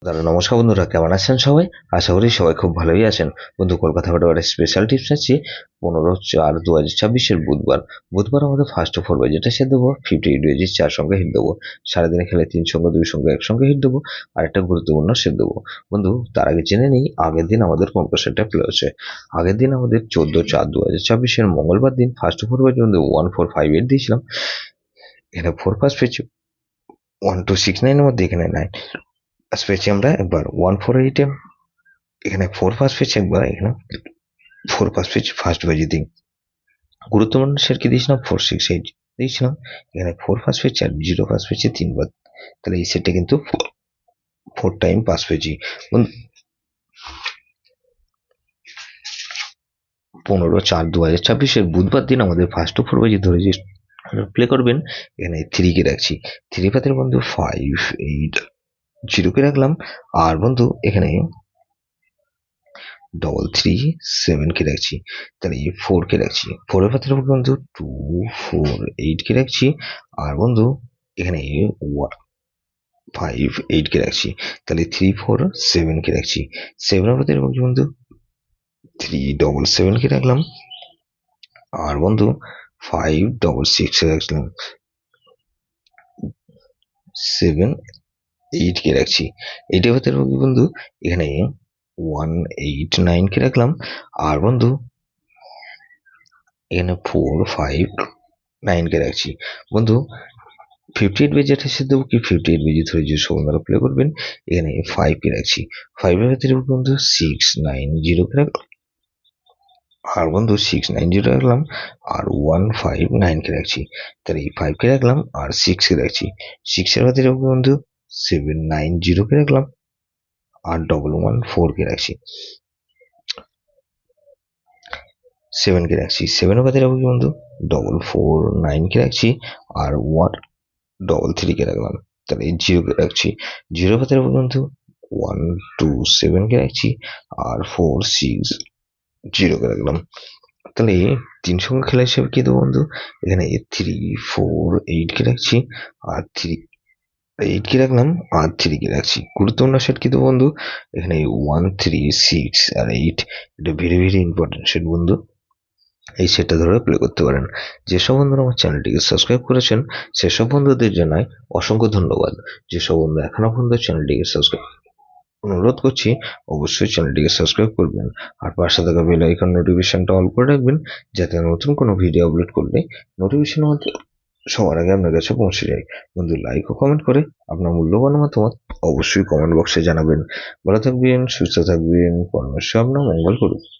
দাদা নমস্কার বন্ধুরা, কেমন আছেন সবাই? আশা করি সবাই খুব ভালোই আছেন। বন্ধু, কলকাতা হাটে স্পেশাল টিপস আছে 15/4/2024 বুধবার আমাদের ফার্স্ট ফোর বাজেটে সে দেবো 58 4 সঙ্গে হিট দেবো। সারাদিনে খেলে 3 সঙ্গে 2 সঙ্গে 1 সঙ্গে হিট দেবো। আর একটা গুরুত্বপূর্ণ সেট দেবো। বন্ধু, তার আগে জেনে নিই আগের দিন আমাদের কোন সেটটা প্লে হচ্ছে। আগের দিন আমাদের 14/4/2024 মঙ্গলবার দিন ফার্স্ট ফোর বাজে 1458 দিয়েছিলাম। এখানে 4 পাস পেয়েছি 1269 এর মধ্যে, এখানে 9 পাস পেয়েছি আমরা একবার 148 এখানে 4 পাস পেয়েছি একবার, এখানে 4 পাস পেয়েছি ফার্স্ট বাজি দিন। গুরুত্বপূর্ণ সেট কি দিয়েছিলাম 468 দিয়েছিলাম, এখানে 4 পাস পেয়েছি আর 0 পাস পেয়েছি 3 বার। তাহলে এই সেটটা কিন্তু 4 টাইম পাস পেয়েছি। 15/4/2024 বুধবার দিন আমাদের ফার্স্ট ফোর বাজি ধরে যে প্লে করবেন, এখানে 3 কে রাখছি। 3 পাতের বন্ধু 580 কে রাখলাম। আর বন্ধু এখানে 337 কে রাখছি। তাহলে 4 কে রাখছি। 4 এর পাতের বন্ধু 248 কে রাখছি। আর বন্ধু এখানে 58 কে রাখছি। তাহলে 347 কে রাখছি। 7 এর পাতের বন্ধু 377 কে রাখলাম। আর বন্ধু 566 কে রাখলাম। 78 কে রাখছি। 8 এর পাতের বন্ধু এখানে 189 কে রাখলাম। আর বন্ধু এখানে 459 কে রাখছি। বন্ধু 58 বেজেট এসে দেবো কি 58 বেজে ধরে যে সবন্ধরা প্লে করবেন, এখানে 5 কে রাখছি। 5 এর ভেতরে বন্ধু 690 কে রাখলাম। আর বন্ধু 690 রাখলাম। আর 159 কে রাখছি। তাহলে এই 5 কে রাখলাম আর 6 কে রাখছি। 6 এর ভেতরে বন্ধু 790 কে রাখলাম। আর 114 কে রাখছি। 7 কে রাখছি। 7 এর ভেতরে বন্ধু 449 কে রাখছি। আর 133 কে রাখলাম। তাহলে 0 কে রাখছি। 0 ভেতরে বন্ধু 127 কে রাখছি। আর 460 কে রাখলাম। তাহলে 3 সংখ্যা খেলা হিসেবে কি দেবো বন্ধু, এখানে 348 কে রাখছি। আর 8 কে রাখলাম। আর 3 কে রাখছি। গুরুত্বপূর্ণ সেট কি দেবো বন্ধু, এখানে 136 আর 8, এটা ভেরি ভেরি ইম্পর্টেন্ট সেট বন্ধু। এই সেটটা ধরে প্লে করতে পারেন। যেসব বন্ধুরা আমার চ্যানেলটিকে সাবস্ক্রাইব করেছেন সেসব বন্ধুদের জানাই অসংখ্য ধন্যবাদ। যেসব বন্ধু এখনো পর্যন্ত চ্যানেলটিকে সাবস্ক্রাইব, অনুরোধ করছি অবশ্যই চ্যানেলটিকে সাবস্ক্রাইব করবেন। আর পাশে থাকা বেল আইকন নোটিফিকেশনটা অল করে রাখবেন, যাতে নতুন কোনো ভিডিও আপলোড করলে নোটিফিকেশন সবার আগে আপনার কাছে পৌঁছে যায়। বন্ধু, লাইক ও কমেন্ট করে আপনার মূল্যবান মতামত অবশ্যই কমেন্ট বক্সে জানাবেন। ভালো থাকবেন, সুস্থ থাকবেন, পরমেশ্বর আপনার মঙ্গল করুন।